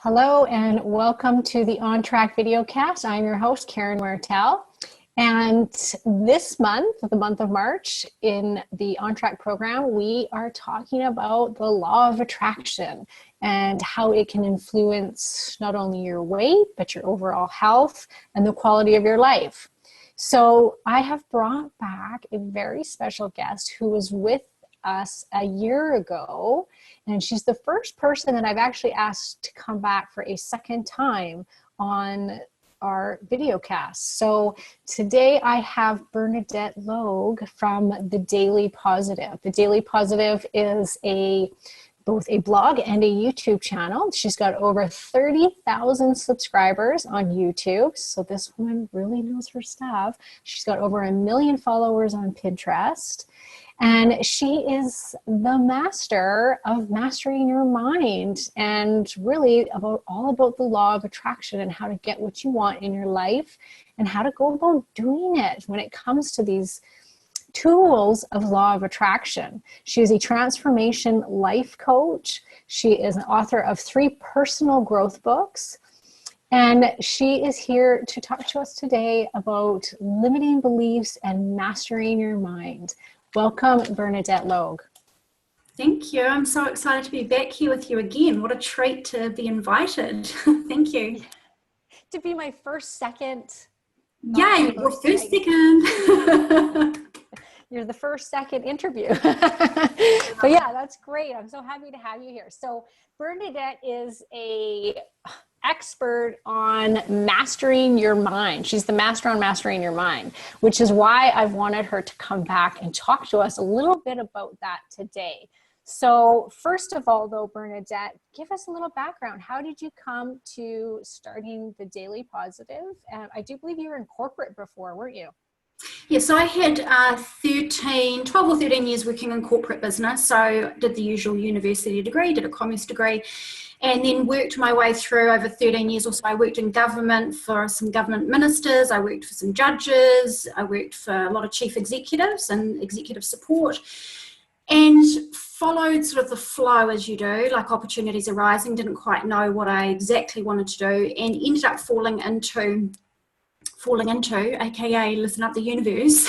Hello and welcome to the On Track videocast. I'm your host, Karen Wertel. And this month, the month of March, in the On Track program, we are talking about the law of attraction and how it can influence not only your weight, but your overall health and the quality of your life. So I have brought back a very special guest who was with us a year ago, and she's the first person that I've actually asked to come back for a second time on our video cast. So today I have Bernadette Logue from The Daily Positive. The Daily Positive is both a blog and a YouTube channel. She's got over 30,000 subscribers on YouTube. So this woman really knows her stuff. She's got over 1 million followers on Pinterest. And she is the master of mastering your mind and really all about the law of attraction and how to get what you want in your life and how to go about doing it when it comes to these tools of law of attraction. She is a transformation life coach. She is an author of 3 personal growth books. And she is here to talk to us today about limiting beliefs and mastering your mind. Welcome, Bernadette Logue. Thank you. I'm so excited to be back here with you again. What a treat to be invited. Thank you. To be my second. Yeah, your first second. You're the second interview. But yeah, that's great. I'm so happy to have you here. So Bernadette is a expert on mastering your mind. She's the master on mastering your mind, which is why I've wanted her to come back and talk to us a little bit about that today. So first of all, though, Bernadette, give us a little background. How did you come to starting The Daily Positive? And I do believe you were in corporate before, weren't you? Yeah, so I had 12 or 13 years working in corporate business. So did the usual university degree, did a commerce degree, and then worked my way through over 13 years or so. I worked in government for some government ministers. I worked for some judges. I worked for a lot of chief executives and executive support, and followed sort of the flow as you do, like opportunities arising, didn't quite know what I exactly wanted to do, and ended up falling into, aka listen up, the universe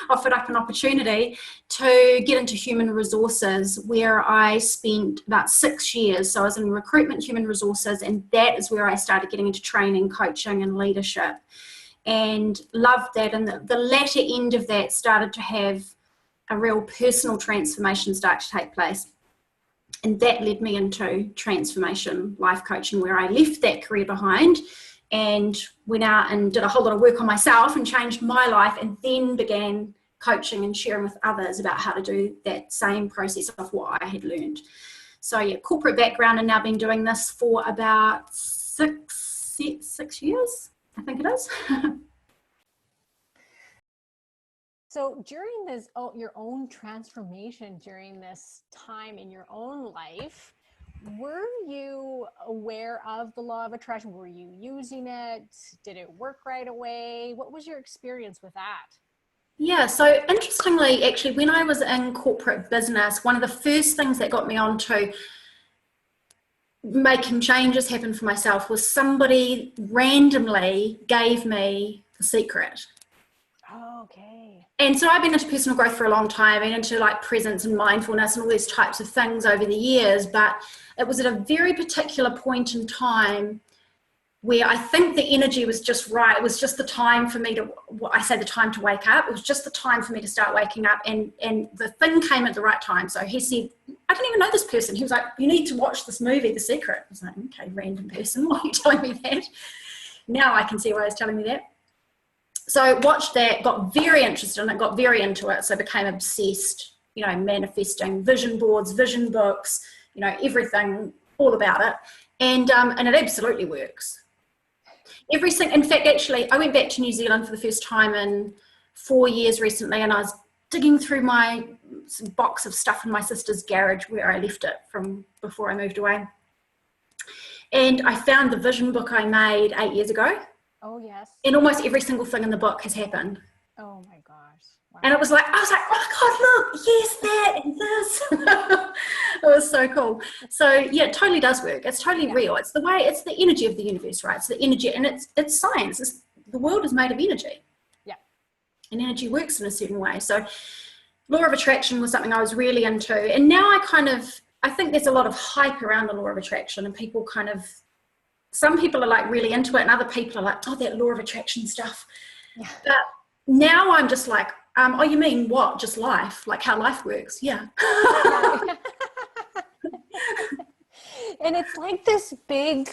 offered up an opportunity to get into human resources, where I spent about 6 years. So I was in recruitment, human resources, and that is where I started getting into training, coaching and leadership, and loved that. And the latter end of that started to have a real personal transformation start to take place, and that led me into transformation life coaching, where I left that career behind and went out and did a whole lot of work on myself and changed my life, and then began coaching and sharing with others about how to do that same process of what I had learned. So yeah, corporate background, and now been doing this for about six years, I think it is. So during this, your own transformation during this time in your own life, were you aware of the law of attraction? Were you using it? Did it work right away? What was your experience with that? Yeah, so interestingly, actually, when I was in corporate business, one of the first things that got me onto making changes happen for myself was somebody randomly gave me the secret. Oh, okay. And so I've been into personal growth for a long time, and into like presence and mindfulness and all these types of things over the years. But it was at a very particular point in time where I think the energy was just right. It was just the time for me to, the time to wake up. It was just the time for me to start waking up, and the thing came at the right time. So he said, I didn't even know this person. He was like, you need to watch this movie, The Secret. I was like, okay, random person, why are you telling me that? Now I can see why he was telling me that. So watched that, got very interested in it, got very into it. So became obsessed, manifesting, vision boards, vision books, everything, all about it. And it absolutely works. In fact, actually, I went back to New Zealand for the first time in 4 years recently, and I was digging through my box of stuff in my sister's garage where I left it from before I moved away. And I found the vision book I made 8 years ago. Oh, yes. And almost every single thing in the book has happened. Oh my gosh. Wow. And it was like, I was like, oh my God, look, yes, that and this. It was so cool. So yeah, it totally does work. It's totally real. It's it's the energy of the universe, right? It's the energy, and it's science. The world is made of energy. Yeah. And energy works in a certain way. So law of attraction was something I was really into. And now I think there's a lot of hype around the law of attraction, and people some people are like really into it, and other people are like, oh, that law of attraction stuff. Yeah. But now I'm just like, oh, you mean what? Just life? Like how life works? Yeah. And it's like this big,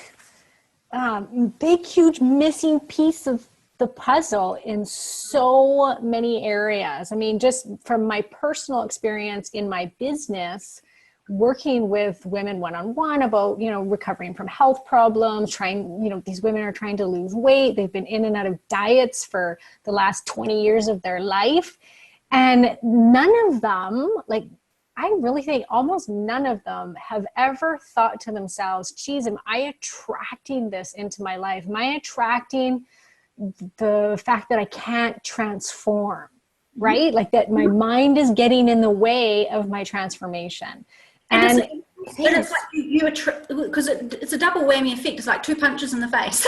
huge missing piece of the puzzle in so many areas. I mean, just from my personal experience in my business, working with women one-on-one about, recovering from health problems, these women are trying to lose weight. They've been in and out of diets for the last 20 years of their life. And none of them, I really think almost none of them have ever thought to themselves, geez, am I attracting this into my life? Am I attracting the fact that I can't transform, right? Like that my mind is getting in the way of my transformation. And it's like you because it's a double whammy effect. It's like 2 punches in the face.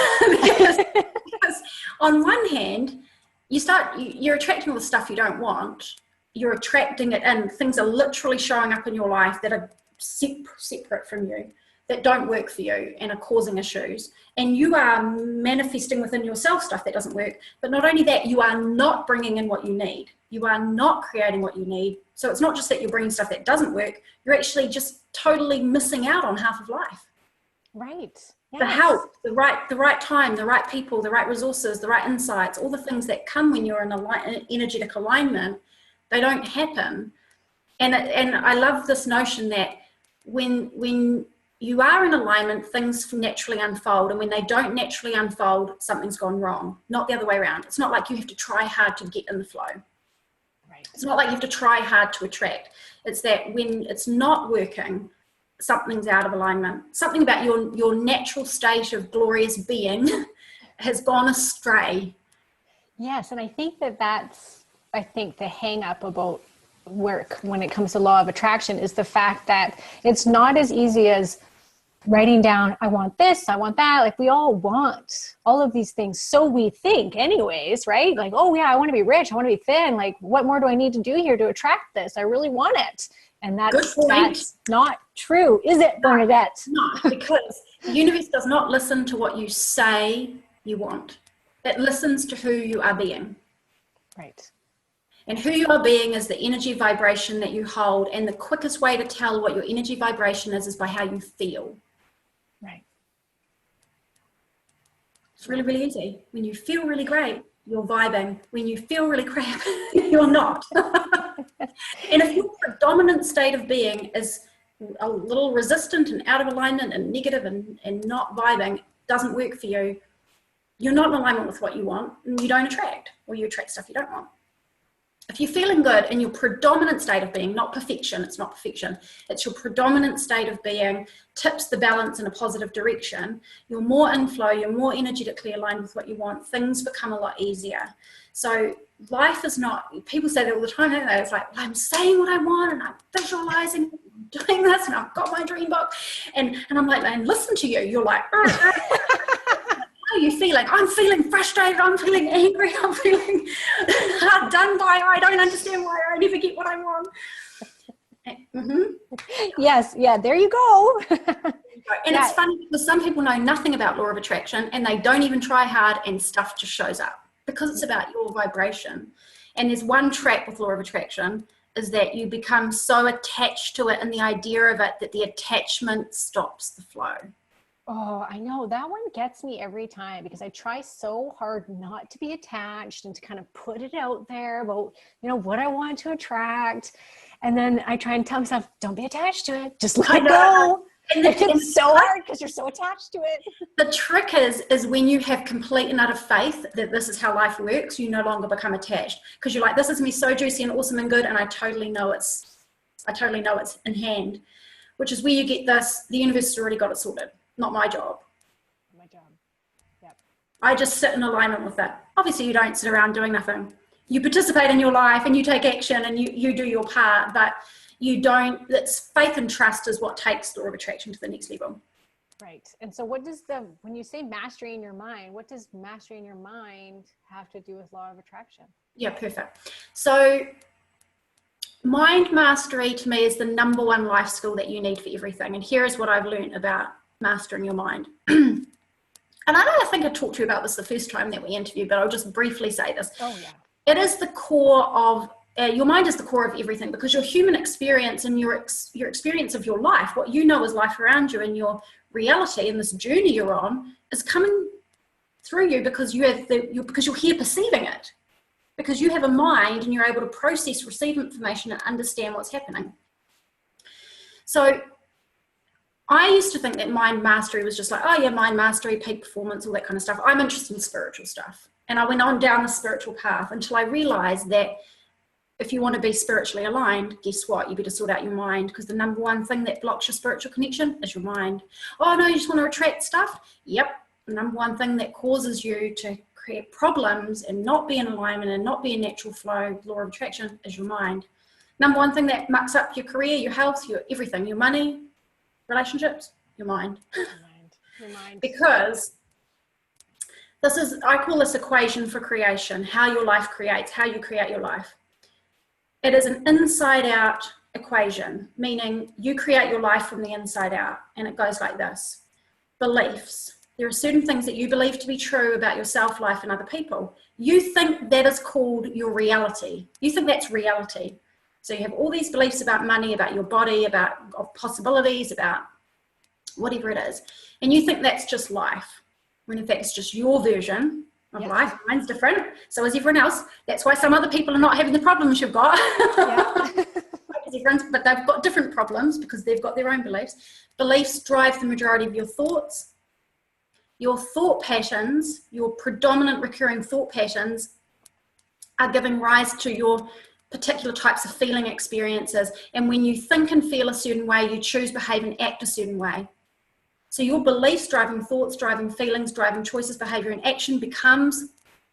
because on one hand, you're attracting all the stuff you don't want. You're attracting it, and things are literally showing up in your life that are separate from you, that don't work for you and are causing issues. And you are manifesting within yourself stuff that doesn't work. But not only that, you are not bringing in what you need. You are not creating what you need. So it's not just that you're bringing stuff that doesn't work. You're actually just totally missing out on half of life. Right. Yes. The help, the right time, the right people, the right resources, the right insights, all the things that come when you're in an energetic alignment, they don't happen. And I love this notion that when you are in alignment, things naturally unfold. And when they don't naturally unfold, something's gone wrong. Not the other way around. It's not like you have to try hard to get in the flow. Right. It's not like you have to try hard to attract. It's that when it's not working, something's out of alignment. Something about your natural state of glorious being has gone astray. Yes, and I think that's the hang up about work when it comes to law of attraction is the fact that it's not as easy as writing down, I want this, I want that. Like we all want all of these things. So we think anyways, right? Like, oh yeah, I want to be rich. I want to be thin. Like what more do I need to do here to attract this? I really want it. And that's not true. Is it, Bernadette? Not, because the universe does not listen to what you say you want. It listens to who you are being. Right. And who you are being is the energy vibration that you hold. And the quickest way to tell what your energy vibration is by how you feel. Right. It's really, really easy. When you feel really great, you're vibing. When you feel really crap, you're not. And if your predominant state of being is a little resistant and out of alignment and negative and not vibing, doesn't work for you, you're not in alignment with what you want, and you don't attract, or you attract stuff you don't want. If you're feeling good in your predominant state of being, not perfection, it's not perfection, it's your predominant state of being, tips the balance in a positive direction, you're more in flow, you're more energetically aligned with what you want, things become a lot easier. So life is not, people say that all the time, don't they? It's like, well, I'm saying what I want and I'm visualizing, I'm doing this and I've got my dream book. And I'm like, and listen to you, you're like, how are you feeling? I'm feeling frustrated, I'm feeling angry, I'm feeling hard done by, I don't understand why I never get what I want. Mm-hmm. Yes, yeah, there you go. And it's funny because some people know nothing about law of attraction and they don't even try hard and stuff just shows up because it's about your vibration. And there's one trap with law of attraction is that you become so attached to it and the idea of it that the attachment stops the flow. Oh, I know that one gets me every time because I try so hard not to be attached and to kind of put it out there about, what I want to attract. And then I try and tell myself, don't be attached to it. Just let it go. And it's so hard because you're so attached to it. The trick is when you have complete and utter faith that this is how life works, you no longer become attached because you're like, this is me so juicy and awesome and good. And I totally know it's in hand, which is where you get this, the universe has already got it sorted. Not my job. My job. Yep. I just sit in alignment with that. Obviously you don't sit around doing nothing. you participate in your life and you take action and you do your part, but you don't, it's faith and trust is what takes law of attraction to the next level. Right. And so what does when you say mastery in your mind, what does mastery in your mind have to do with law of attraction? Yeah, perfect. So mind mastery to me is the number one life skill that you need for everything. And here is what I've learned about mastering your mind. And I think I talked to you about this the first time that we interviewed, but I'll just briefly say this. Oh, yeah. It is the core of, your mind is the core of everything, because your human experience and your experience of your life, what you know is life around you and your reality and this journey you're on is coming through you because because you're here perceiving it, because you have a mind and you're able to process, receive information and understand what's happening. So I used to think that mind mastery was just like, oh yeah, mind mastery, peak performance, all that kind of stuff. I'm interested in spiritual stuff. And I went on down the spiritual path until I realized that if you want to be spiritually aligned, guess what? You better sort out your mind, because the number one thing that blocks your spiritual connection is your mind. Oh no, you just want to attract stuff? Yep. The number one thing that causes you to create problems and not be in alignment and not be in natural flow, law of attraction, is your mind. Number one thing that mucks up your career, your health, your everything, your money, relationships, your mind. Your mind. Because this is, I call this equation for creation, how your life creates, how you create your life. It is an inside out equation, meaning you create your life from the inside out. And it goes like this. Beliefs. There are certain things that you believe to be true about yourself, life, and other people. You think that is called your reality. You think that's reality. So you have all these beliefs about money, about your body, about possibilities, about whatever it is. And you think that's just life, when in fact it's just your version of life. Mine's different. So is everyone else. That's why some other people are not having the problems you've got. But they've got different problems because they've got their own beliefs. Beliefs drive the majority of your thoughts. Your thought patterns, your predominant recurring thought patterns, are giving rise to your particular types of feeling experiences. And when you think and feel a certain way, you choose, behave, and act a certain way. So your beliefs driving thoughts, driving feelings, driving choices, behavior, and action becomes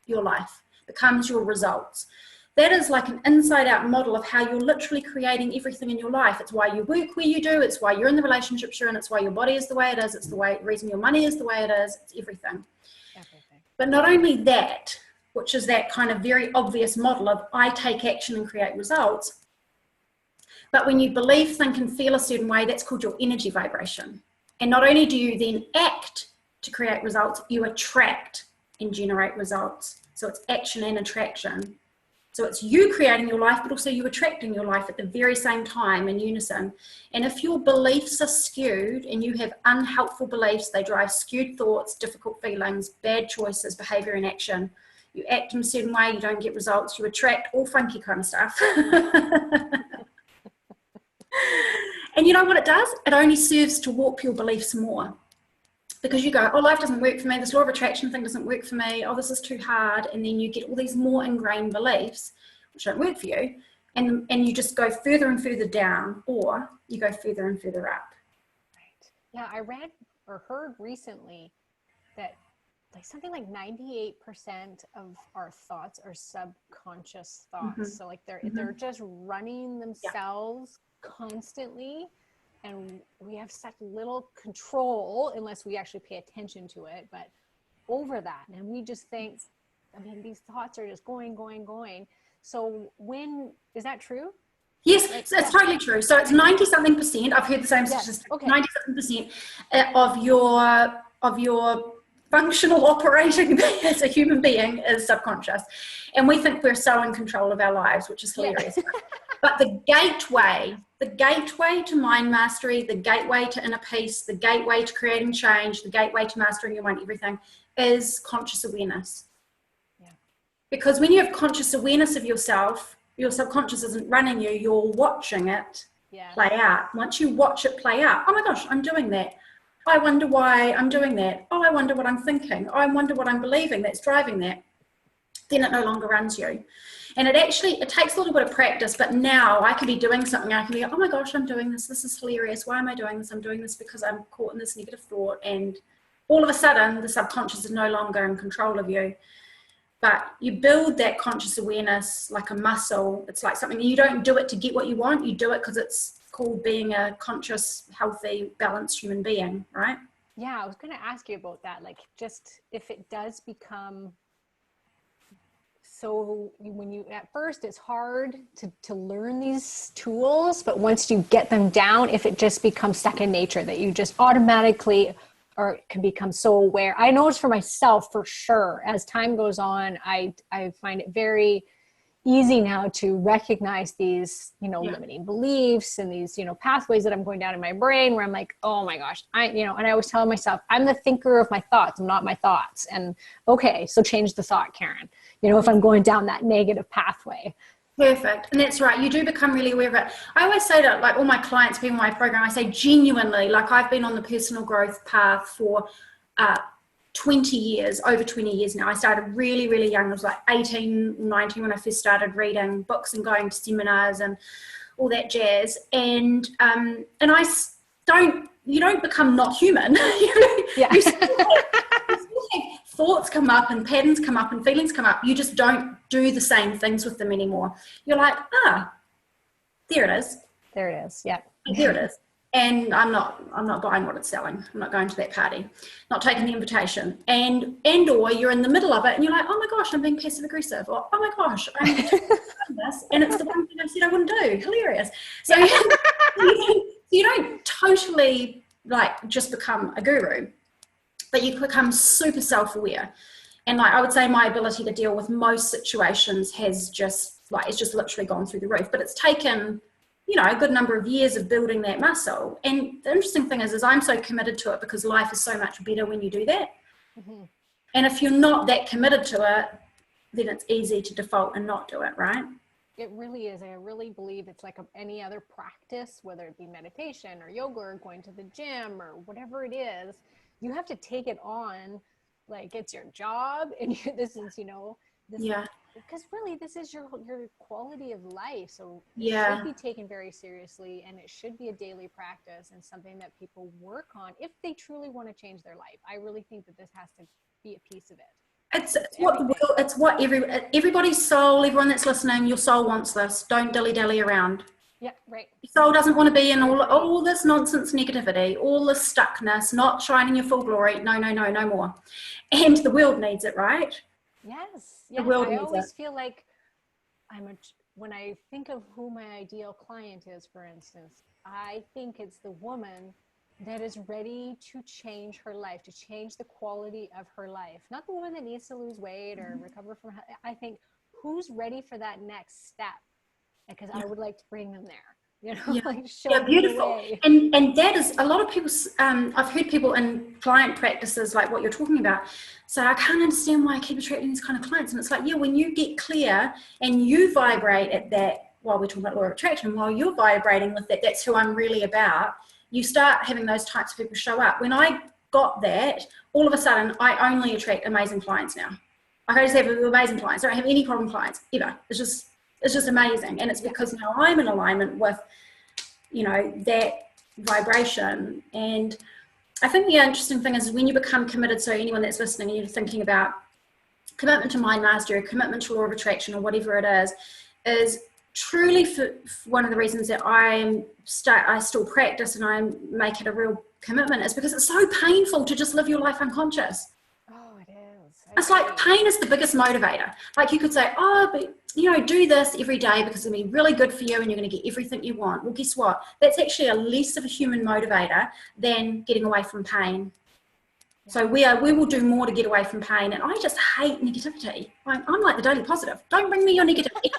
your life, becomes your results. That is like an inside out model of how you're literally creating everything in your life. It's why you work where you do. It's why you're in the relationships you're in. It's why your body is the way it is. It's the reason your money is the way it is. It's everything. But not only that, which is that kind of very obvious model of I take action and create results. But when you believe, think, and feel a certain way, that's called your energy vibration. And not only do you then act to create results, you attract and generate results. So it's action and attraction. So it's you creating your life, but also you attracting your life at the very same time in unison. And if your beliefs are skewed and you have unhelpful beliefs, they drive skewed thoughts, difficult feelings, bad choices, behavior, and action. You act in a certain way, you don't get results, you attract all funky kind of stuff. And you know what it does? It only serves to warp your beliefs more. Because you go, oh, life doesn't work for me, this law of attraction thing doesn't work for me, oh, this is too hard. And then you get all these more ingrained beliefs, which don't work for you. And you just go further and further down, or you go further and further up. Right. Yeah, I read or heard recently that something like 98% of our thoughts are subconscious thoughts. Mm-hmm. So like they're just running themselves constantly, and we have such little control unless we actually pay attention to it, but over that, and we just think, I mean, these thoughts are just going. So is that true? Yes, it's totally true. So it's 90-something%. I've heard the same statistic. Okay. 90-something% of your functional operating as a human being is subconscious. And we think we're so in control of our lives, which is hilarious. Yeah. But the gateway to mind mastery, the gateway to inner peace, the gateway to creating change, the gateway to mastering your mind, everything is conscious awareness. Yeah. Because when you have conscious awareness of yourself, your subconscious isn't running you, you're watching it play out. Once you watch it play out, oh my gosh, I'm doing that. I wonder why I'm doing that. Oh, I wonder what I'm thinking. Oh, I wonder what I'm believing that's driving that. Then it no longer runs you. And it takes a little bit of practice, but now I can be doing something. I can be, oh my gosh, I'm doing this. This is hilarious. Why am I doing this? I'm doing this because I'm caught in this negative thought. And all of a sudden, the subconscious is no longer in control of you. But you build that conscious awareness like a muscle. It's like something, you don't do it to get what you want. You do it because it's called being a conscious, healthy, balanced human being, right? Yeah, I was going to ask you about that. Like, just if it does become so, when you, at first it's hard to learn these tools, but once you get them down, if it just becomes second nature, that you just automatically or can become so aware. I notice for myself, for sure, as time goes on, I find it very easy now to recognize these, limiting beliefs and these, pathways that I'm going down in my brain where I'm like, oh my gosh, and I always tell myself, I'm the thinker of my thoughts. I'm not my thoughts. And okay, so change the thought, Karen, if I'm going down that negative pathway. Perfect. And that's right. You do become really aware of it. I always say to like all my clients, people in my program, I say genuinely, like I've been on the personal growth path for 20 years, over 20 years now. I started really, really young. I was like 18, 19 when I first started reading books and going to seminars and all that jazz. And you don't become not human. Yeah. You still have thoughts come up and patterns come up and feelings come up. You just don't do the same things with them anymore. You're like, there it is. There it is. Yeah. There it is. And I'm not buying what it's selling. I'm not going to that party, not taking the invitation. Or you're in the middle of it and you're like, oh my gosh, I'm being passive aggressive. Or, oh my gosh, I'm doing this. And it's the one thing I said I wouldn't do. Hilarious. So you don't totally like just become a guru, but you become super self-aware. And like I would say my ability to deal with most situations has it's just literally gone through the roof. But it's taken, a good number of years of building that muscle. And the interesting thing is I'm so committed to it because life is so much better when you do that. Mm-hmm. And if you're not that committed to it, then it's easy to default and not do it, right? It really is. I really believe it's like any other practice, whether it be meditation or yoga or going to the gym or whatever it is, you have to take it on like it's your job. And this is, because really this is your quality of life. So it should be taken very seriously, and it should be a daily practice and something that people work on if they truly want to change their life. I really think that this has to be a piece of it. It's what everybody's soul, everyone that's listening, your soul wants this. Don't dilly-dally around. Yeah, right. Your soul doesn't want to be in all this nonsense negativity, all this stuckness, not shining your full glory. No more. And the world needs it, right? Yes. The world I needs always it. feel like when I think of who my ideal client is, for instance, I think it's the woman that is ready to change her life, to change the quality of her life. Not the woman that needs to lose weight or recover from, I think who's ready for that next step? Because I would like to bring them there, like show them beautiful. the way. And that is a lot of people, I've heard people in client practices like what you're talking about. So I can't understand why I keep attracting these kind of clients. And it's like, when you get clear and you vibrate at that, while we're talking about law of attraction, while you're vibrating with that, that's who I'm really about. You start having those types of people show up. When I got that, all of a sudden, I only attract amazing clients now. I just have amazing clients. I don't have any problem clients ever. It's just amazing. And it's because now I'm in alignment with, that vibration. And I think the interesting thing is when you become committed, so anyone that's listening, you're thinking about commitment to mind mastery, commitment to law of attraction, or whatever it is truly for one of the reasons that I still practice and I make it a real commitment is because it's so painful to just live your life unconscious. Oh, it is. It's like pain is the biggest motivator. Like you could say, but do this every day because it'll be really good for you and you're going to get everything you want. Well, guess what? That's actually a less of a human motivator than getting away from pain. So we will do more to get away from pain. And I just hate negativity. I'm like the daily positive. Don't bring me your negativity.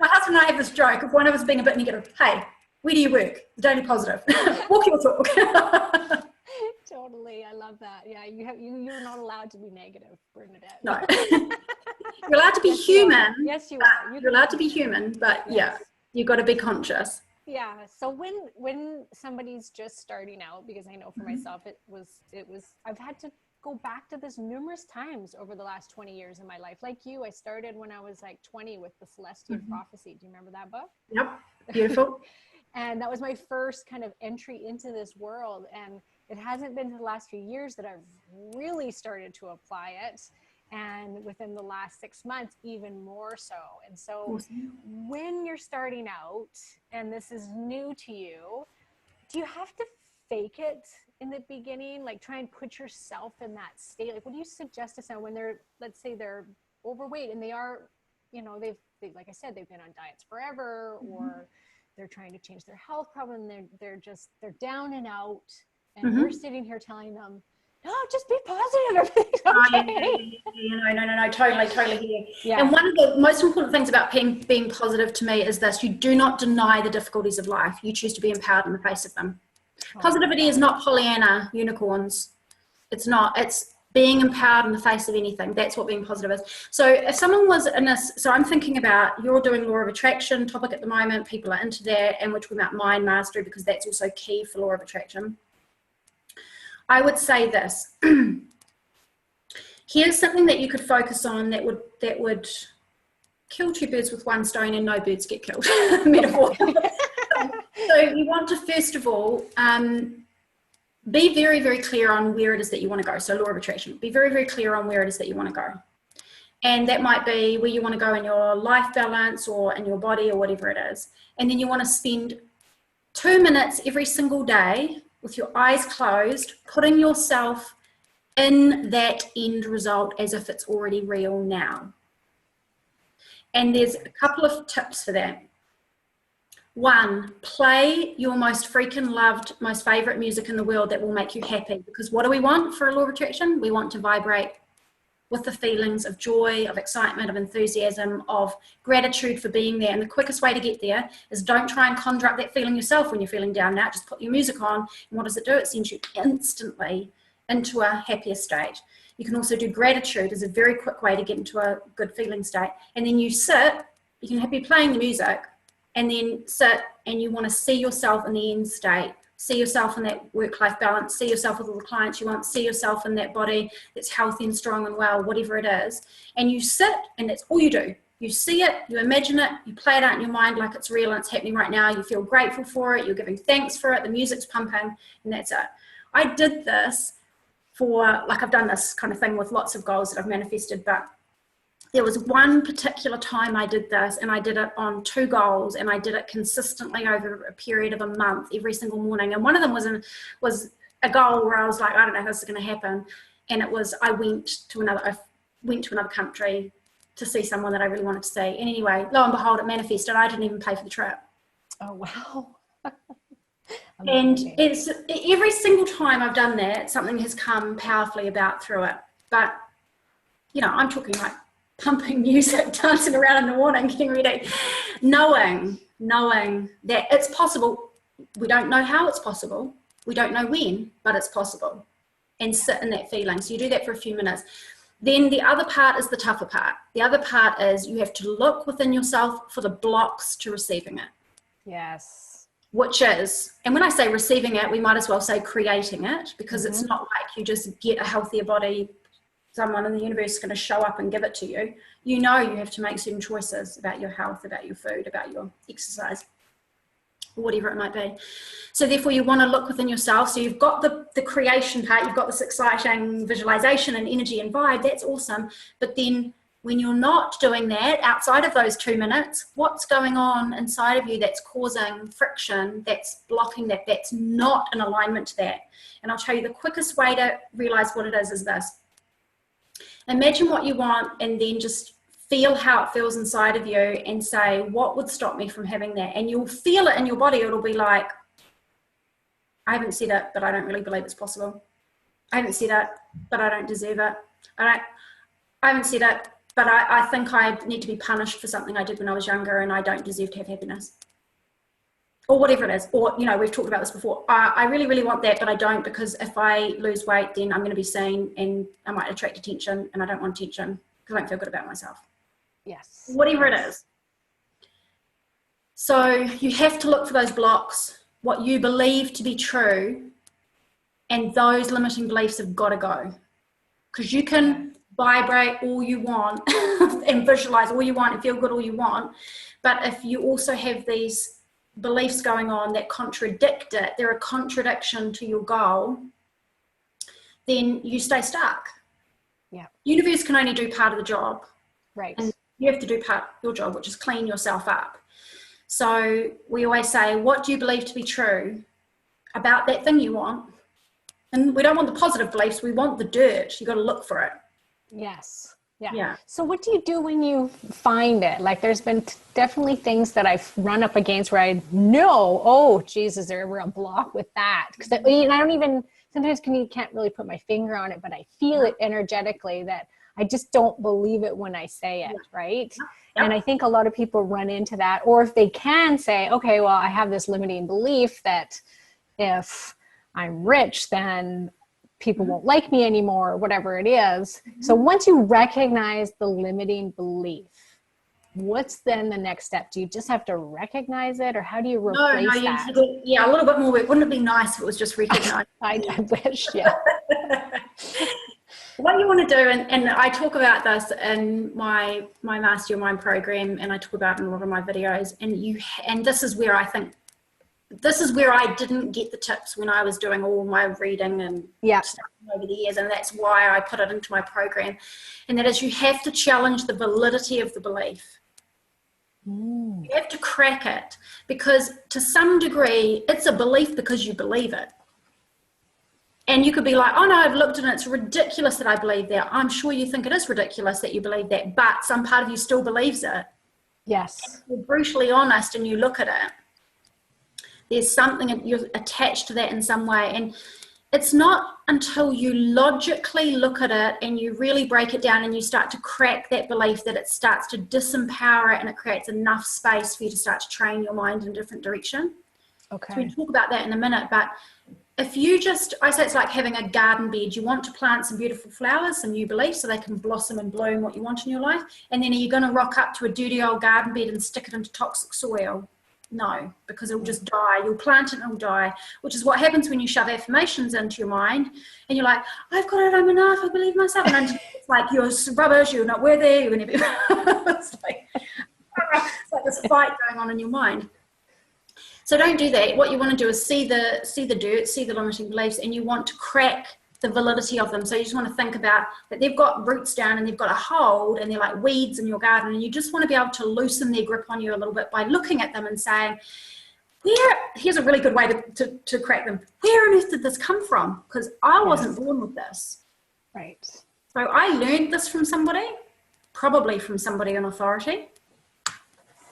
My husband and I have this joke of one of us being a bit negative. Hey, where do you work? The daily positive. Walk your talk. Totally. I love that. Yeah. You're not allowed to be negative, Bernadette. No. You're allowed to be human. Yes, you are. You're allowed to be human, but you've got to be conscious. Yeah. So when somebody's just starting out, because I know for myself, it was, I've had to go back to this numerous times over the last 20 years in my life. Like you, I started when I was like 20 with the Celestial Prophecy. Do you remember that book? Yep. Beautiful. And that was my first kind of entry into this world. And it hasn't been to the last few years that I've really started to apply it. and within the last 6 months, even more so. And so Awesome. when you're starting out and this is new to you, do you have to fake it in the beginning? Like try and put yourself in that state? Like what do you suggest to someone when they're, let's say they're overweight and they are, you know, they've like I said, they've been on diets forever, or they're trying to change their health problem. They're down and out. And we're sitting here telling them, no, just be positive. Everything's okay. No, totally here. Yeah. And one of the most important things about being positive to me is this: you do not deny the difficulties of life. You choose to be empowered in the face of them. Positivity is not Pollyanna unicorns. It's not. It's being empowered in the face of anything. That's what being positive is. So if someone was in this, so I'm thinking about, you're doing law of attraction topic at the moment. People are into that, and we're talking about mind mastery because that's also key for law of attraction. I would say this. Here's something that you could focus on that would kill two birds with one stone and no birds get killed. Metaphor. So you want to, first of all, be very, very clear on where it is that you want to go. So law of attraction, be very, very clear on where it is that you want to go. And that might be where you want to go in your life balance or in your body or whatever it is. And then you want to spend 2 minutes every single day with your eyes closed, putting yourself in that end result as if it's already real now. And there's a couple of tips for that. One, play your most freaking loved, most favorite music in the world that will make you happy. Because what do we want for a law of attraction? We want to vibrate with the feelings of joy, of excitement, of enthusiasm, of gratitude for being there. And the quickest way to get there is don't try and conjure up that feeling yourself when you're feeling down now. Just put your music on. And what does it do? It sends you instantly into a happier state. You can also do gratitude as a very quick way to get into a good feeling state. And then you sit, you can be playing the music, and then sit and you want to see yourself in the end state. See yourself in that work-life balance, see yourself with all the clients you want, see yourself in that body that's healthy and strong and well, whatever it is. And you sit and that's all you do. You see it, you imagine it, you play it out in your mind like it's real and it's happening right now. You feel grateful for it, you're giving thanks for it, the music's pumping, and that's it. I did this I've done this kind of thing with lots of goals that I've manifested, but there was one particular time I did this, and I did it on 2 goals, and I did it consistently over a period of a month, every single morning. And one of them was a goal where I was like, I don't know how this is going to happen. And it was, I went to another country to see someone that I really wanted to see. And anyway, lo and behold, it manifested. I didn't even pay for the trip. Oh, wow. And it's every single time I've done that, something has come powerfully about through it. But, you know, I'm talking like pumping music, dancing around in the morning, getting ready, knowing that it's possible. We don't know how it's possible. We don't know when, but it's possible. And sit in that feeling. So you do that for a few minutes. Then the other part is the tougher part. The other part is you have to look within yourself for the blocks to receiving it. Yes. Which is, and when I say receiving it, we might as well say creating it, because it's not like you just get a healthier body, someone in the universe is going to show up and give it to you. You know, you have to make certain choices about your health, about your food, about your exercise, or whatever it might be. So therefore you want to look within yourself. So you've got the creation part, you've got this exciting visualization and energy and vibe, that's awesome. But then when you're not doing that, outside of those 2 minutes, what's going on inside of you that's causing friction, that's blocking that, that's not in alignment to that? And I'll tell you the quickest way to realize what it is this. Imagine what you want and then just feel how it feels inside of you and say, what would stop me from having that? And you'll feel it in your body. It'll be like, I haven't said it, but I don't really believe it's possible. I haven't said it, but I don't deserve it. I haven't said it, but I think I need to be punished for something I did when I was younger and I don't deserve to have happiness. Or whatever it is. Or, you know, we've talked about this before. I really, really want that, but I don't, because if I lose weight, then I'm going to be seen and I might attract attention, and I don't want attention because I don't feel good about myself. Yes. Whatever it is. So you have to look for those blocks, what you believe to be true, and those limiting beliefs have got to go. Because you can vibrate all you want and visualize all you want and feel good all you want, but if you also have these beliefs going on that contradict it, they're a contradiction to your goal, then you stay stuck. Yeah. Universe can only do part of the job. Right. And you have to do part of your job, which is clean yourself up. So we always say, what do you believe to be true about that thing you want? And we don't want the positive beliefs, we want the dirt. You got to look for it. Yes. Yeah. Yeah. So what do you do when you find it? Like there's been definitely things that I've run up against where I know, oh, Jesus, there's a real block with that. Because I don't even, sometimes can't really put my finger on it, but I feel it energetically that I just don't believe it when I say it, right? Yep. And I think a lot of people run into that. Or if they can say, okay, well, I have this limiting belief that if I'm rich, then people won't like me anymore, or whatever it is. So once you recognize the limiting belief, what's then the next step? Do you just have to recognize it, or how do you replace that? Yeah, a little bit more. Wouldn't it be nice if it was just recognized? I wish, yeah. What you want to do, and I talk about this in my mastermind program, and I talk about it in a lot of my videos, and this is where I think, this is where I didn't get the tips when I was doing all my reading and stuff over the years, and that's why I put it into my program. And that is, you have to challenge the validity of the belief. You have to crack it, because to some degree, it's a belief because you believe it. And you could be like, oh no, I've looked and it's ridiculous that I believe that. I'm sure you think it is ridiculous that you believe that, but some part of you still believes it. Yes. And if you're brutally honest and you look at it, there's something, you're attached to that in some way. And it's not until you logically look at it and you really break it down and you start to crack that belief that it starts to disempower it, and it creates enough space for you to start to train your mind in a different direction. Okay. So we can talk about that in a minute, but if you just, I say it's like having a garden bed. You want to plant some beautiful flowers, some new beliefs, so they can blossom and bloom what you want in your life. And then are you going to rock up to a dirty old garden bed and stick it into toxic soil? No, because it'll just die. You'll plant it and it'll die, which is what happens when you shove affirmations into your mind and you're like, I've got it, I'm enough, I believe myself. And it's like, you're rubbish, you're not worthy, you're going to be... it's like this fight going on in your mind. So don't do that. What you want to do is see the dirt, see the limiting beliefs, and you want to crack the validity of them. So you just want to think about that they've got roots down and they've got a hold and they're like weeds in your garden, and you just want to be able to loosen their grip on you a little bit by looking at them and saying, here's a really good way to crack them. Where on earth did this come from? Because I wasn't born with this. Right. So I learned this from somebody, probably from somebody in authority,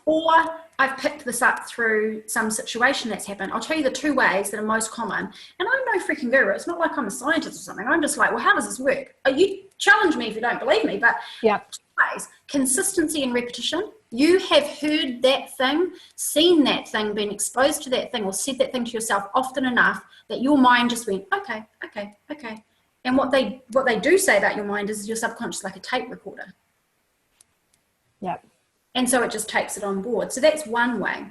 or I've picked this up through some situation that's happened. I'll tell you the two ways that are most common. And I'm no freaking guru. It's not like I'm a scientist or something. I'm just like, well, how does this work? You challenge me if you don't believe me, but two ways. Consistency and repetition. You have heard that thing, seen that thing, been exposed to that thing, or said that thing to yourself often enough that your mind just went, okay. And what they do say about your mind is your subconscious like a tape recorder. Yep. And so it just takes it on board. So that's one way.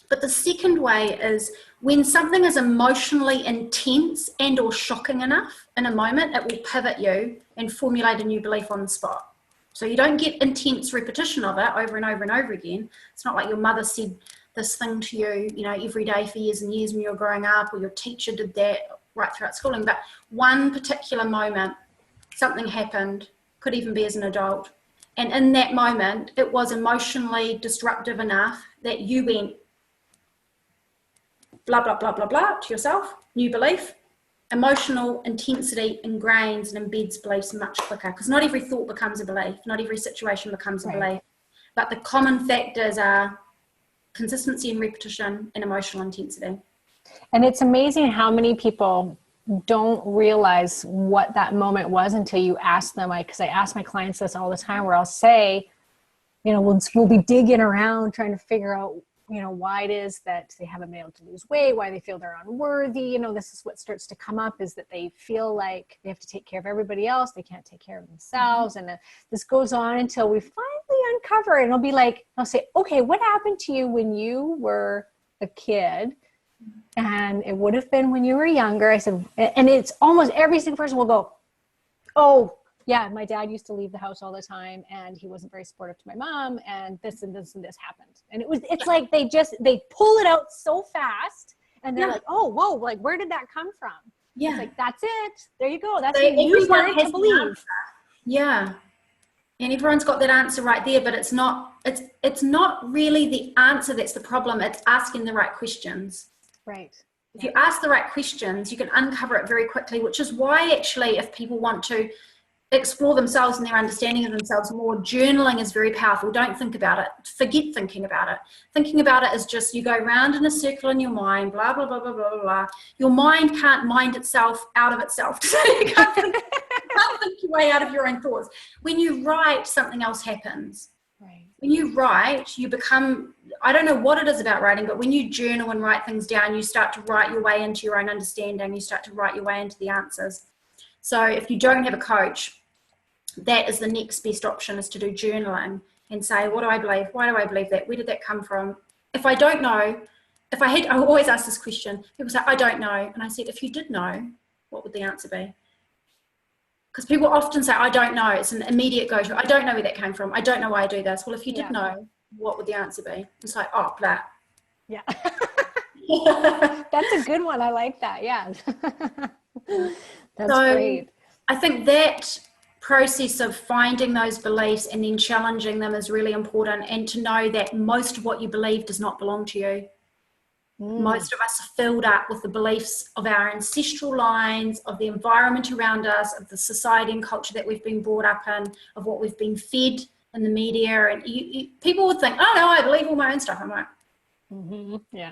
But the second way is when something is emotionally intense and or shocking enough in a moment, it will pivot you and formulate a new belief on the spot. So you don't get intense repetition of it over and over and over again. It's not like your mother said this thing to you, every day for years and years when you were growing up, or your teacher did that right throughout schooling. But one particular moment, something happened, could even be as an adult. And in that moment, it was emotionally disruptive enough that you went blah, blah, blah, blah, blah to yourself, new belief. Emotional intensity ingrains and embeds beliefs much quicker, because not every thought becomes a belief, not every situation becomes a belief. But the common factors are consistency and repetition and emotional intensity. And it's amazing how many people don't realize what that moment was until you ask them. Because I ask my clients this all the time, where I'll say, we'll be digging around trying to figure out, why it is that they haven't been able to lose weight, why they feel they're unworthy. This is what starts to come up, is that they feel like they have to take care of everybody else. They can't take care of themselves. And this goes on until we finally uncover it. And it'll be like, I'll say, okay, what happened to you when you were a kid? And it would have been when you were younger. I said, and it's almost every single person will go, oh yeah, my dad used to leave the house all the time and he wasn't very supportive to my mom, and this and this and this happened. And it's like they pull it out so fast and they're like, oh, whoa, where did that come from? Yeah. It's like, that's it. There you go. That's what you started to believe. Yeah. And everyone's got that answer right there, but it's not really the answer that's the problem. It's asking the right questions. Right. If you ask the right questions, you can uncover it very quickly, which is why actually if people want to explore themselves and their understanding of themselves more, journaling is very powerful. Don't think about it. Forget thinking about it. Thinking about it is just you go round in a circle in your mind, blah, blah, blah, blah, blah, blah, blah. Your mind can't mind itself out of itself. You can't think your way out of your own thoughts. When you write, something else happens. Right. When you write, you become, I don't know what it is about writing, but when you journal and write things down, you start to write your way into your own understanding. You start to write your way into the answers. So if you don't have a coach, that is the next best option, is to do journaling and say, what do I believe? Why do I believe that? Where did that come from? If I don't know, I always ask this question. People say, I don't know. And I said, if you did know, what would the answer be? Because people often say, I don't know. It's an immediate go-to. I don't know where that came from. I don't know why I do this. Well, if you did know, what would the answer be? It's like, oh, blah. Yeah. That's a good one. I like that. Yeah. That's great. I think that process of finding those beliefs and then challenging them is really important, and to know that most of what you believe does not belong to you. Most of us are filled up with the beliefs of our ancestral lines, of the environment around us, of the society and culture that we've been brought up in, of what we've been fed in the media. And people would think, oh no, I believe all my own stuff. I'm like, yeah.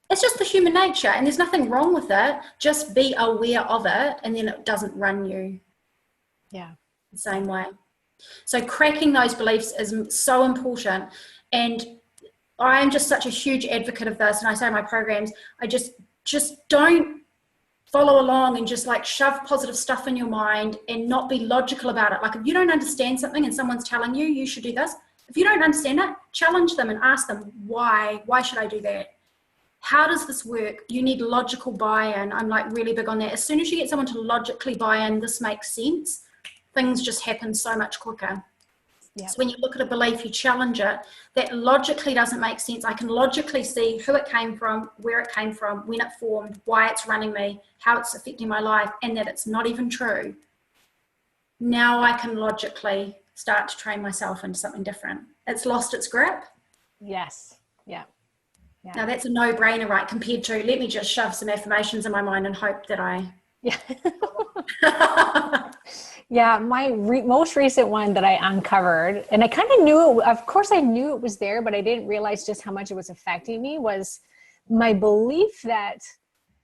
It's just the human nature, and there's nothing wrong with it. Just be aware of it, and then it doesn't run you. Yeah. The same way. So cracking those beliefs is so important. And I'm just such a huge advocate of this. And I say in my programs, I just don't follow along and just like shove positive stuff in your mind and not be logical about it. Like if you don't understand something and someone's telling you, you should do this. If you don't understand it, challenge them and ask them, why should I do that? How does this work? You need logical buy-in. I'm like really big on that. As soon as you get someone to logically buy in, this makes sense, things just happen so much quicker. Yep. So when you look at a belief, you challenge it, that logically doesn't make sense. I can logically see who it came from, where it came from, when it formed, why it's running me, how it's affecting my life, and that it's not even true. Now I can logically start to train myself into something different. It's lost its grip. Yes. Yeah. Yeah. Now that's a no-brainer, right? Compared to, let me just shove some affirmations in my mind and hope that I... Yeah. Yeah, my most recent one that I uncovered, and I kind of knew it, of course I knew it was there, but I didn't realize just how much it was affecting me, was my belief that,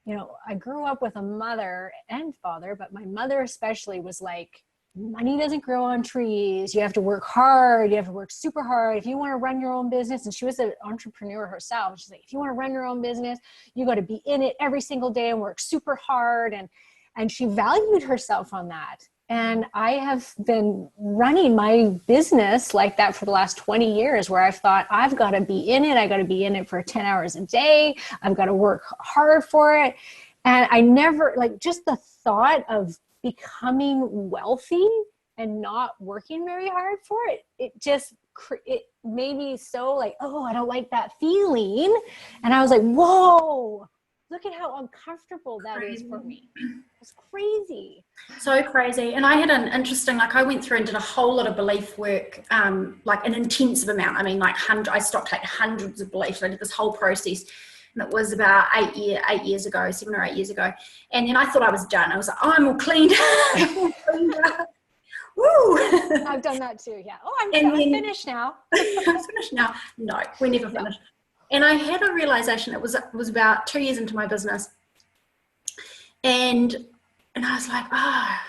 you know, I grew up with a mother and father, but my mother especially was like, money doesn't grow on trees. You have to work hard. You have to work super hard. If you want to run your own business, and she was an entrepreneur herself, she's like, if you want to run your own business, you got to be in it every single day and work super hard. And she valued herself on that. And I have been running my business like that for the last 20 years, where I've thought, I've got to be in it. I got to be in it for 10 hours a day. I've got to work hard for it. And I never, like, just the thought of becoming wealthy and not working very hard for it, it made me so like, oh, I don't like that feeling. And I was like, whoa, look at how uncomfortable that is for me. It's crazy. So crazy. And I had an interesting, like I went through and did a whole lot of belief work, like an intensive amount. I mean, like I stocked like hundreds of beliefs. I did this whole process, and it was about 7 or 8 years ago. And then I thought I was done. I was like, oh, I'm all cleaned up. Woo! I've done that too, yeah. Oh, I'm finished now. I'm finished now. No, we're never finished. And I had a realization. It was about 2 years into my business. And I was like, I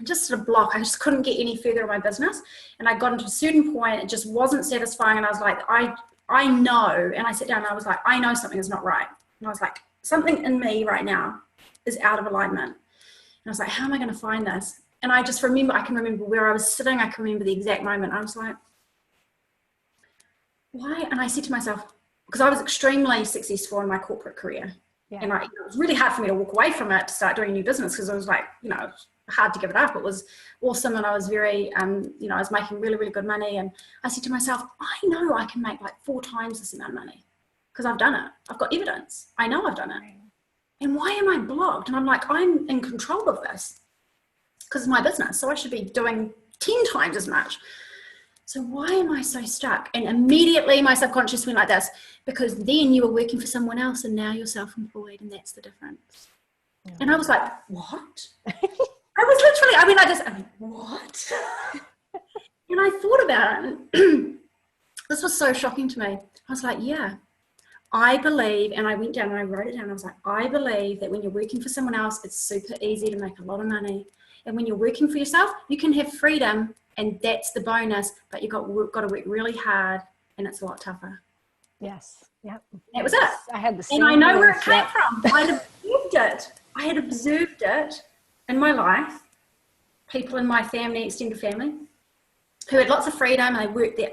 just at a block. I just couldn't get any further in my business. And I got into a certain point, it just wasn't satisfying. And I was like, I know. And I sat down and I was like, I know something is not right. And I was like, something in me right now is out of alignment. And I was like, how am I going to find this? And I just remember, I can remember where I was sitting. I can remember the exact moment. I was like, why? And I said to myself, because I was extremely successful in my corporate career. Yeah. And it was really hard for me to walk away from it to start doing a new business, because I was like, hard to give it up. It was awesome. And I was very, I was making really, really good money. And I said to myself, I know I can make like 4 times this amount of money, because I've done it. I've got evidence. I know I've done it. And why am I blocked? And I'm like, I'm in control of this because it's my business. So I should be doing 10 times as much. So why am I so stuck? And immediately my subconscious went like this, because then you were working for someone else and now you're self-employed, and that's the difference. Yeah. And I was like, what? I was literally, I mean, what? And I thought about it. This was so shocking to me. I was like, yeah, I believe, and I went down and I wrote it down. I was like, I believe that when you're working for someone else, it's super easy to make a lot of money. And when you're working for yourself, you can have freedom, and that's the bonus, but you've got to work really hard, and it's a lot tougher. Yes. Yep. That was it. I had the same. And I know where it came from. I had observed it. I had observed it in my life. People in my family, extended family, who had lots of freedom, and they worked their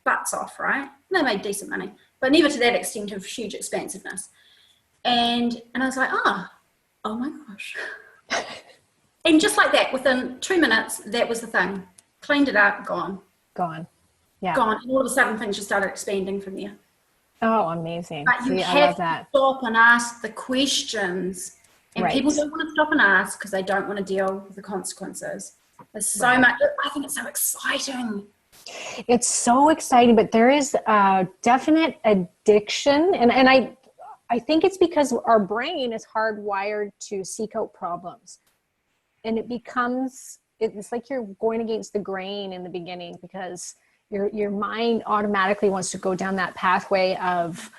butts off, right? And they made decent money, but never to that extent of huge expansiveness. And I was like, oh my gosh. And just like that, within 2 minutes, that was the thing. Cleaned it up, gone. Yeah. Gone. And all of a sudden, things just started expanding from there. Oh, amazing. But you have to stop and ask the questions. And people don't want to stop and ask because they don't want to deal with the consequences. There's so much. I think it's so exciting. It's so exciting, but there is a definite addiction. And I think it's because our brain is hardwired to seek out problems. And it's like you're going against the grain in the beginning, because your mind automatically wants to go down that pathway of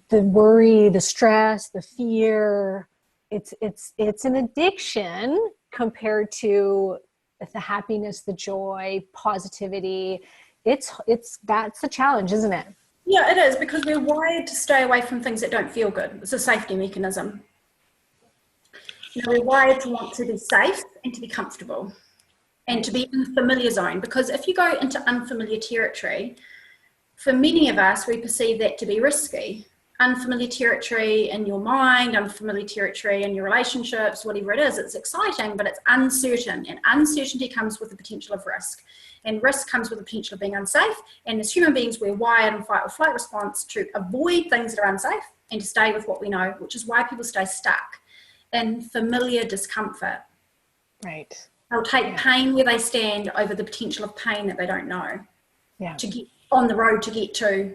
the worry, the stress, the fear. It's an addiction compared to the happiness, the joy, positivity. That's the challenge, isn't it? Yeah, it is, because we're wired to stay away from things that don't feel good. It's a safety mechanism. We're wired to want to be safe and to be comfortable and to be in the familiar zone, because if you go into unfamiliar territory, for many of us, we perceive that to be risky. Unfamiliar territory in your mind, unfamiliar territory in your relationships, whatever it is, it's exciting, but it's uncertain, and uncertainty comes with the potential of risk, and risk comes with the potential of being unsafe. And as human beings, we're wired in fight or flight response to avoid things that are unsafe and to stay with what we know, which is why people stay stuck in familiar discomfort. Right. They'll take pain where they stand over the potential of pain that they don't know. Yeah. To get on the road to get to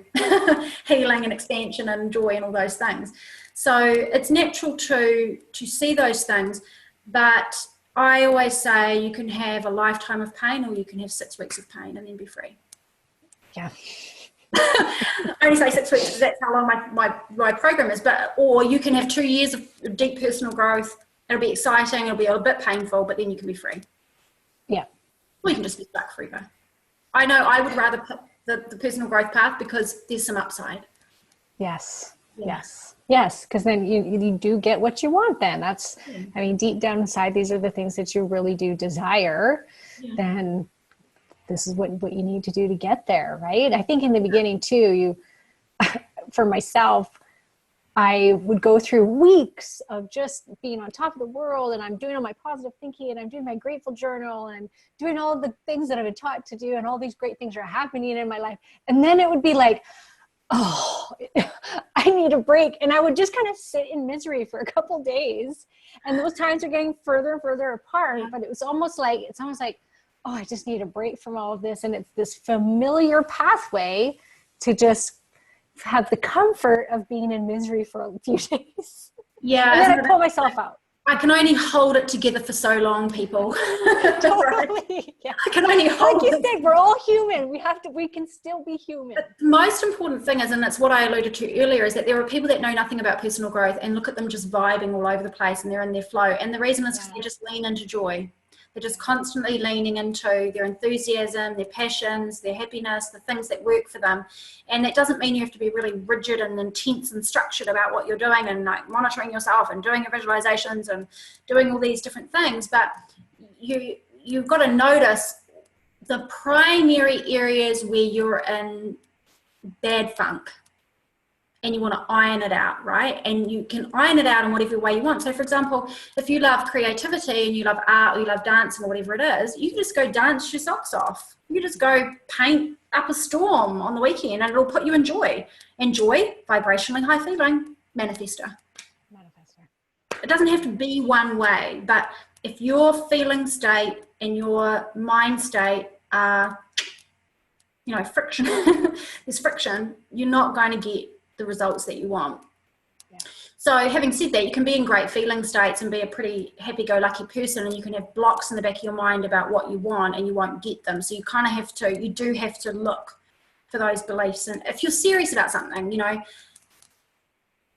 healing and expansion and joy and all those things. So it's natural to see those things, but I always say you can have a lifetime of pain, or you can have 6 weeks of pain and then be free. Yeah. I only say 6 weeks because that's how long my program is, or you can have 2 years of deep personal growth. It'll be exciting, it'll be a bit painful, but then you can be free. Yeah. Or you can just be stuck forever. I know I would rather pick the personal growth path because there's some upside. Yes. Yes, because then you do get what you want then. I mean, deep down inside, these are the things that you really do desire. Yeah. Then this is what you need to do to get there, right? I think in the beginning too, for myself, I would go through weeks of just being on top of the world, and I'm doing all my positive thinking, and I'm doing my grateful journal, and I'm doing all the things that I've been taught to do, and all these great things are happening in my life. And then it would be like, oh, I need a break. And I would just kind of sit in misery for a couple days. And those times are getting further and further apart. But it's almost like, oh, I just need a break from all of this. And it's this familiar pathway to just have the comfort of being in misery for a few days. Yeah. And then I pull myself out. I can only hold it together for so long, people. Totally. Yeah. I can only hold it. Like you said, we're all human. We can still be human. But the most important thing is, and that's what I alluded to earlier, is that there are people that know nothing about personal growth and look at them just vibing all over the place, and they're in their flow. And the reason is because they just lean into joy. They're just constantly leaning into their enthusiasm, their passions, their happiness, the things that work for them. And that doesn't mean you have to be really rigid and intense and structured about what you're doing, and like monitoring yourself and doing your visualizations and doing all these different things. But you've got to notice the primary areas where you're in bad funk, and you want to iron it out, right? And you can iron it out in whatever way you want. So for example, if you love creativity and you love art or you love dancing or whatever it is, you can just go dance your socks off. You can just go paint up a storm on the weekend, and it'll put you in joy. And joy, vibrationally high feeling, manifester. It doesn't have to be one way, but if your feeling state and your mind state are, you know, friction, there's friction, you're not going to get the results that you want. Yeah. So having said that, you can be in great feeling states and be a pretty happy-go-lucky person, and you can have blocks in the back of your mind about what you want and you won't get them. So you kind of have to, you do have to look for those beliefs. And if you're serious about something, you know,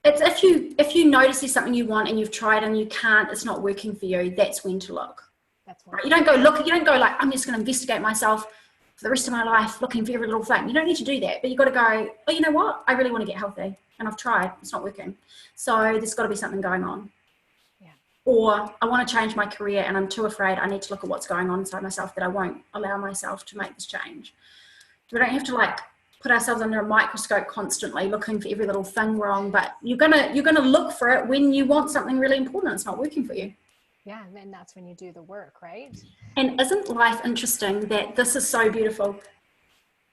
it's if you notice there's something you want and you've tried and you can't, it's not working for you, that's when to look. That's right. You don't go look, you don't go like, I'm just going to investigate myself for the rest of my life looking for every little thing. You don't need to do that, but you've got to go, oh, you know what? I really want to get healthy and I've tried, it's not working. So there's got to be something going on. Yeah. Or I want to change my career and I'm too afraid. I need to look at what's going on inside myself that I won't allow myself to make this change. We don't have to like put ourselves under a microscope constantly looking for every little thing wrong, but you're gonna look for it when you want something really important. It's not working for you. Yeah, and then that's when you do the work, right? And isn't life interesting that this is so beautiful?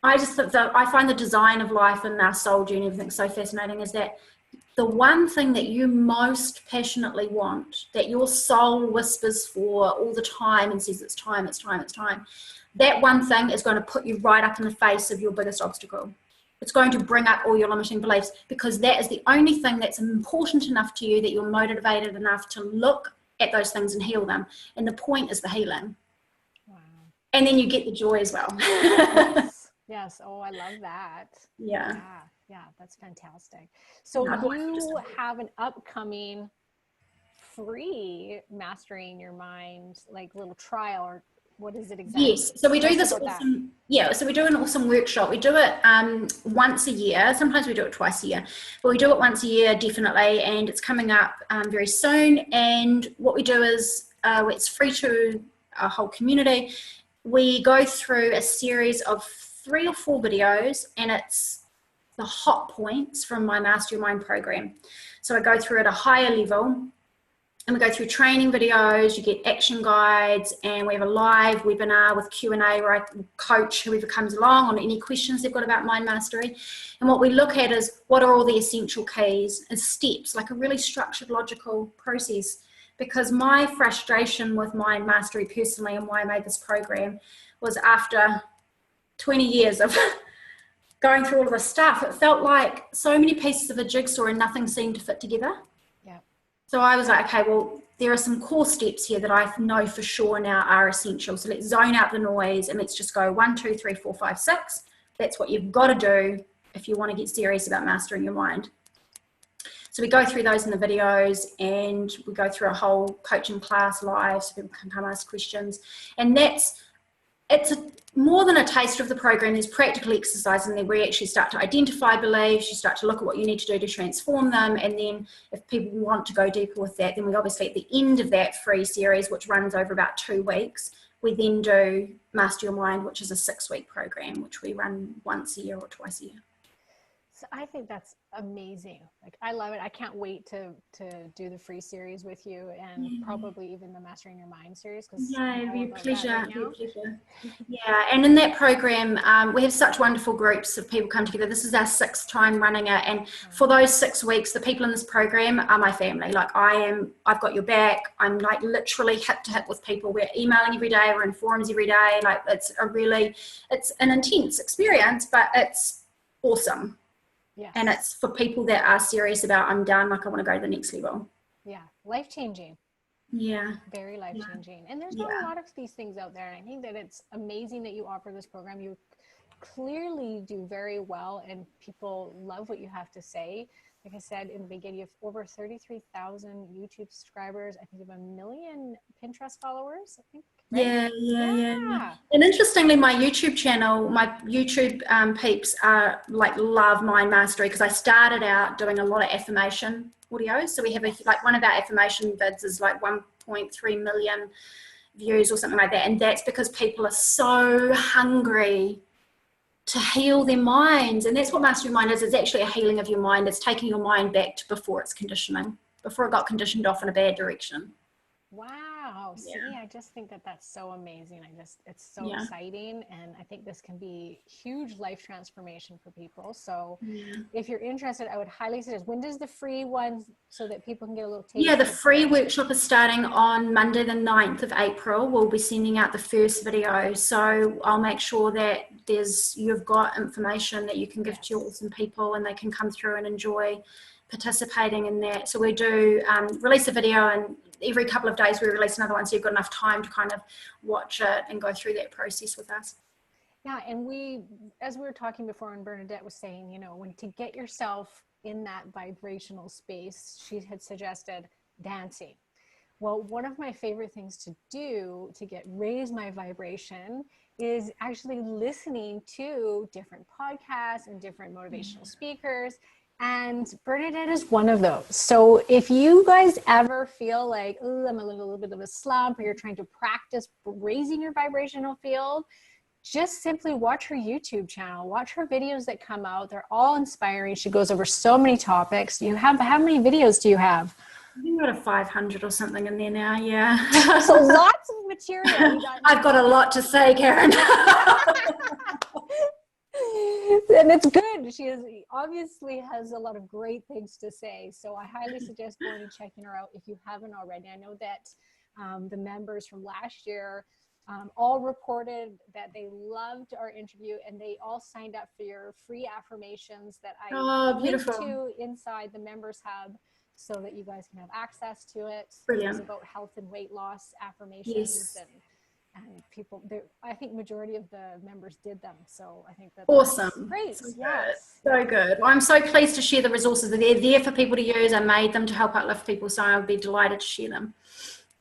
I find the design of life and our soul journey, everything so fascinating, is that the one thing that you most passionately want, that your soul whispers for all the time and says it's time, it's time, it's time, that one thing is going to put you right up in the face of your biggest obstacle. It's going to bring up all your limiting beliefs, because that is the only thing that's important enough to you that you're motivated enough to look at those things and heal them. And the point is the healing. Wow. And then you get the joy as well. Yes. Yes. Oh, I love that. Yeah. Yeah, that's fantastic. So you have an upcoming free Mastering Your Mind, like little trial, or what is it exactly? Yes, so we do this awesome, so we do an awesome workshop. We do it once a year. Sometimes we do it twice a year, but we do it once a year, definitely, and it's coming up very soon. And what we do is, it's free to our whole community. We go through a series of 3 or 4 videos, and it's the hot points from my Master Your Mind program. So I go through at a higher level, and we go through training videos, you get action guides, and we have a live webinar with Q&A where I coach whoever comes along on any questions they've got about mind mastery. And what we look at is, what are all the essential keys and steps, like a really structured, logical process. Because my frustration with mind mastery personally, and why I made this program, was after 20 years of going through all of this stuff, it felt like so many pieces of a jigsaw and nothing seemed to fit together. So I was like, okay, well, there are some core steps here that I know for sure now are essential. So let's zone out the noise and let's just go 1, 2, 3, 4, 5, 6. That's what you've got to do if you want to get serious about mastering your mind. So we go through those in the videos, and we go through a whole coaching class live so people can come ask questions. And it's more than a taster of the program. There's practical exercise in there where you actually start to identify beliefs, you start to look at what you need to do to transform them, and then if people want to go deeper with that, then we obviously at the end of that free series, which runs over about 2 weeks, we then do Master Your Mind, which is a 6-week program, which we run once a year or twice a year. So I think that's amazing. Like, I love it. I can't wait to do the free series with you, and probably even the Mastering Your Mind series. Yeah, be a pleasure. Yeah, and in that program, we have such wonderful groups of people come together. This is our 6th time running it, and for those 6 weeks, the people in this program are my family. Like, I've got your back. I'm like literally hip to hip with people. We're emailing every day. We're in forums every day. Like, it's an intense experience, but it's awesome. Yes. And it's for people that are serious about, I'm done, like I want to go to the next level. Yeah, life-changing. Yeah. Very life-changing. And there's not a lot of these things out there. And I think that it's amazing that you offer this program. You clearly do very well, and people love what you have to say. Like I said in the beginning, you have over 33,000 YouTube subscribers. I think you have 1 million Pinterest followers, I think. Right? Yeah. And interestingly, my YouTube channel, my YouTube peeps are like love mind mastery, because I started out doing a lot of affirmation audios. So we have like one of our affirmation vids is like 1.3 million views or something like that. And that's because people are so hungry to heal their minds. And that's what Master Your Mind is. It's actually a healing of your mind. It's taking your mind back to before its conditioning, before it got conditioned off in a bad direction. Wow. See, Yeah. I just think that that's so amazing. It's so Yeah. exciting. And I think this can be huge life transformation for people. So Yeah. if you're interested, I would highly suggest, when does the free one, so that people can get a little taste? Yeah, the free workshop is starting on Monday, the 9th of April. We'll be sending out the first video. So I'll make sure that you've got information that you can give to your awesome people, and they can come through and enjoy participating in that. So we do release a video, and every couple of days we release another one, so you've got enough time to kind of watch it and go through that process with us. Yeah, and as we were talking before, and Bernadette was saying, when to get yourself in that vibrational space, she had suggested dancing. Well, one of my favorite things to do to raise my vibration is actually listening to different podcasts and different motivational speakers. And Bernadette is one of those. So if you guys ever feel like, oh, I'm a little bit of a slump, or you're trying to practice raising your vibrational field, just simply watch her YouTube channel, watch her videos that come out. They're all inspiring. She goes over so many topics. How many videos do you have? I think we've got a 500 or something in there now, yeah. So lots of material. I've got a lot to say, Karen. And it's good. She obviously has a lot of great things to say. So I highly suggest going and checking her out if you haven't already. I know that the members from last year all reported that they loved our interview, and they all signed up for your free affirmations that I linked to inside the Members Hub, so that you guys can have access to it. Brilliant. It's about health and weight loss affirmations. Yes. And people, I think majority of the members did them. So I think that's awesome. Great. So yes. Good. So good. Well, I'm so pleased to share the resources. They're there for people to use. I made them to help uplift people, so I'll be delighted to share them.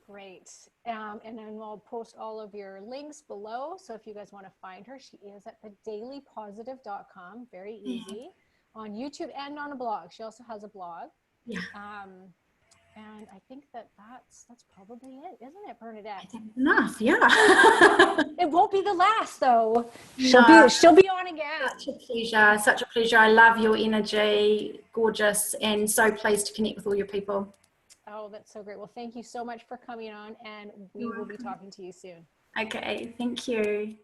Great. And then we'll post all of your links below. So if you guys want to find her, she is at thedailypositive.com. Very easy. On YouTube and on a blog. She also has a blog. Yeah. And I think that's probably it, isn't it, Bernadette? I think enough, yeah. It won't be the last, though. She'll be on again. Such a pleasure. Such a pleasure. I love your energy. Gorgeous, and so pleased to connect with all your people. Oh, that's so great. Well, thank you so much for coming on, and we will be talking to you soon. Okay, thank you.